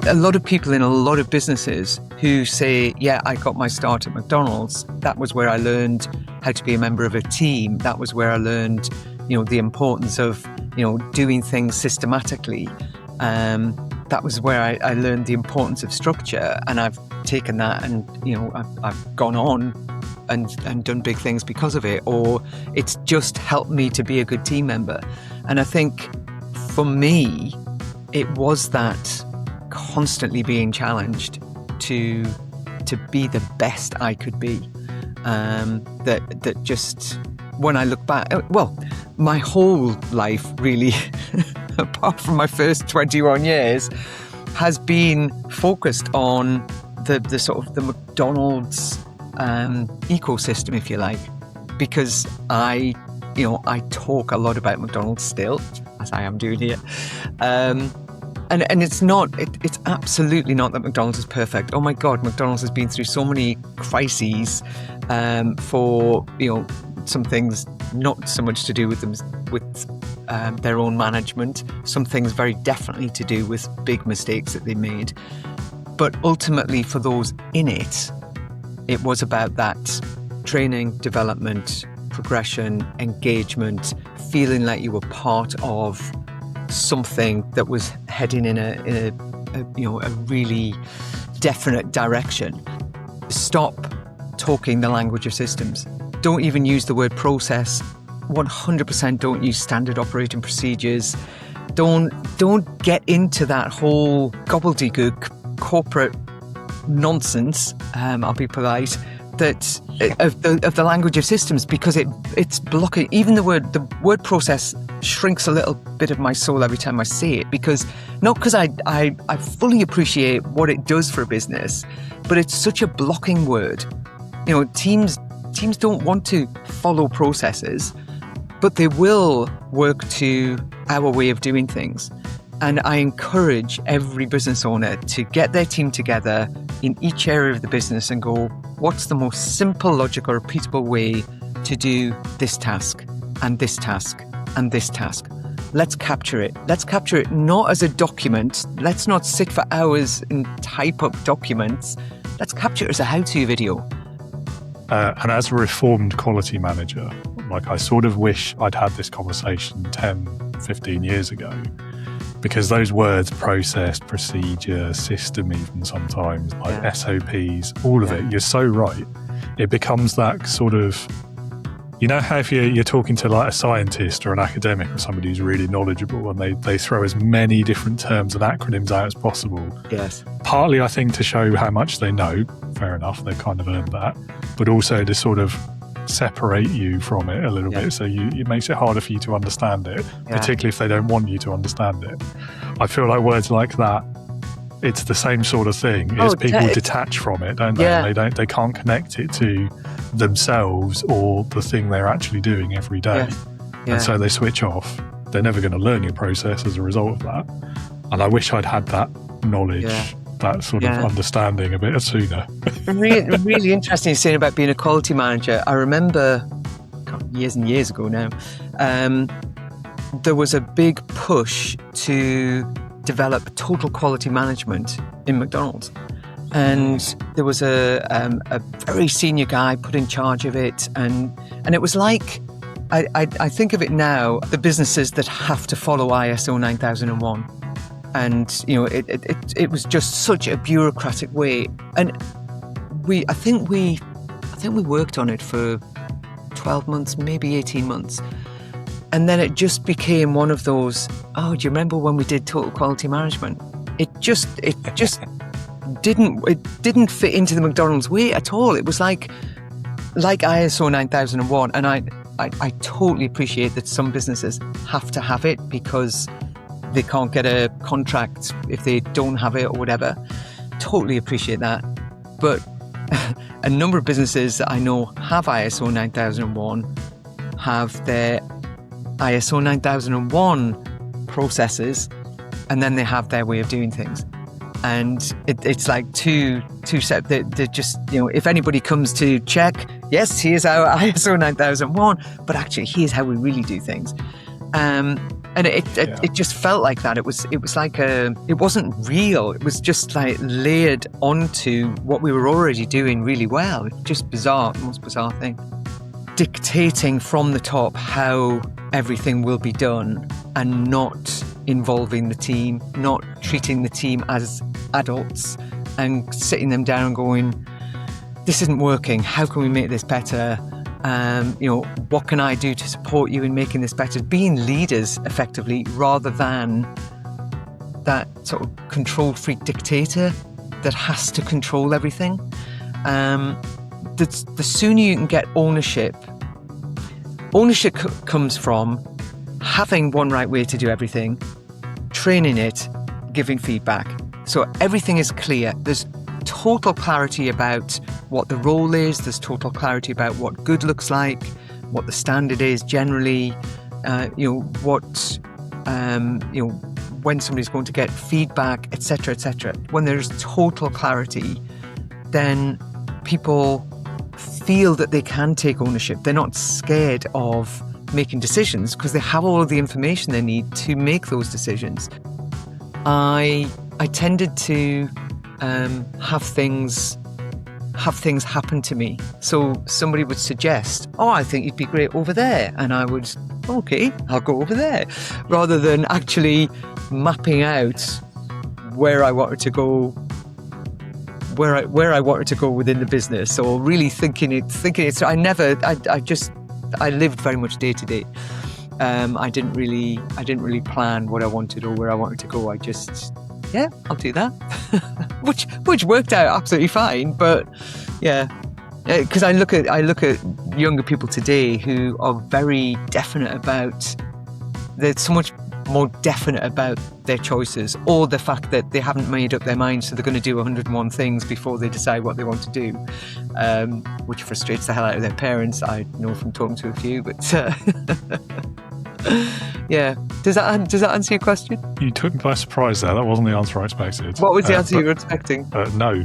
a lot of people in a lot of businesses who say, yeah, I got my start at McDonald's. That was where I learned how to be a member of a team. That was where I learned, the importance of, doing things systematically. That was where I learned the importance of structure. And I've taken that and, I've gone on and done big things because of it. Or it's just helped me to be a good team member. And I think for me, it was that constantly being challenged to be the best I could be. That just, when I look back, well, my whole life really, apart from my first 21 years, has been focused on the sort of the McDonald's ecosystem, if you like, because I talk a lot about McDonald's still, as I am doing here. And it's absolutely not that McDonald's is perfect. Oh my God, McDonald's has been through so many crises for, some things not so much to do with them, with their own management, some things very definitely to do with big mistakes that they made. But ultimately for those in it, it was about that training, development, progression, engagement, feeling like you were part of something that was heading in a really definite direction. Stop talking the language of systems. Don't even use the word process. 100% don't use standard operating procedures. Don't get into that whole gobbledygook corporate nonsense. I'll be polite. That of the language of systems, because it's blocking. Even the word process shrinks a little bit of my soul every time I say it, because I fully appreciate what it does for a business, but it's such a blocking word. Teams don't want to follow processes, but they will work to our way of doing things. And I encourage every business owner to get their team together in each area of the business and go, what's the most simple, logical, repeatable way to do this task and this task and this task? Let's capture it. Let's capture it not as a document. Let's not sit for hours and type up documents. Let's capture it as a how-to video. And as a reformed quality manager, I sort of wish I'd had this conversation 10, 15 years ago. Because those words, process, procedure, system, even sometimes, SOPs, all of it, you're so right. It becomes that sort of, how if you're talking to a scientist or an academic or somebody who's really knowledgeable and they throw as many different terms and acronyms out as possible. Yes. Partly, I think, to show how much they know. Fair enough, they've kind of earned that. But also to sort of separate you from it a little bit, so it makes it harder for you to understand it, particularly if they don't want you to understand it. I feel like words like that, it's the same sort of thing. People detach from it, don't they? Yeah. They can't connect it to themselves or the thing they're actually doing every day. Yeah. And so they switch off. They're never going to learn your process as a result of that. And I wish I'd had that knowledge, that sort of understanding a bit sooner. Really interesting saying about being a quality manager. I remember years and years ago now, there was a big push to develop total quality management in McDonald's. And there was a very senior guy put in charge of it. And it was like, I think of it now, the businesses that have to follow ISO 9001. And, it was just such a bureaucratic way. And I think we worked on it for 12 months, maybe 18 months. And then it just became one of those, do you remember when we did total quality management? It just didn't fit into the McDonald's way at all. It was like ISO 9001. And I totally appreciate that some businesses have to have it because they can't get a contract if they don't have it or whatever. Totally appreciate that. But a number of businesses that I know have ISO 9001 have their ISO 9001 processes, and then they have their way of doing things. And it's like two separate. They're just, if anybody comes to check, yes, here's our ISO 9001, but actually here's how we really do things. And it just felt like that. It was like it wasn't real. It was just like layered onto what we were already doing really well. It's just bizarre, the most bizarre thing. Dictating from the top how everything will be done and not involving the team, not treating the team as adults and sitting them down and going, this isn't working. How can we make this better? What can I do to support you in making this better? Being leaders effectively, rather than that sort of control freak dictator that has to control everything. The sooner you can get ownership comes from having one right way to do everything, training it, giving feedback. So everything is clear. There's total clarity about what the role is. There's total clarity about what good looks like, what the standard is generally, when somebody's going to get feedback, etc., etc. When there's total clarity, then people feel that they can take ownership. They're not scared of making decisions because they have all of the information they need to make those decisions. I tended to have things happen to me. So somebody would suggest, I think you'd be great over there. And I would, okay, I'll go over there. Rather than actually mapping out where I wanted to go, where I wanted to go within the business, or really thinking it. I lived very much day to day. I didn't really plan what I wanted or where I wanted to go. I just, I'll do that, which worked out absolutely fine. But because I look at younger people today who are very definite about. They're so much more definite about their choices, or the fact that they haven't made up their minds, so they're going to do 101 things before they decide what they want to do, which frustrates the hell out of their parents. I know from talking to a few, but does that answer your question? You took me by surprise there. That wasn't the answer I expected. What was the answer you were expecting? No.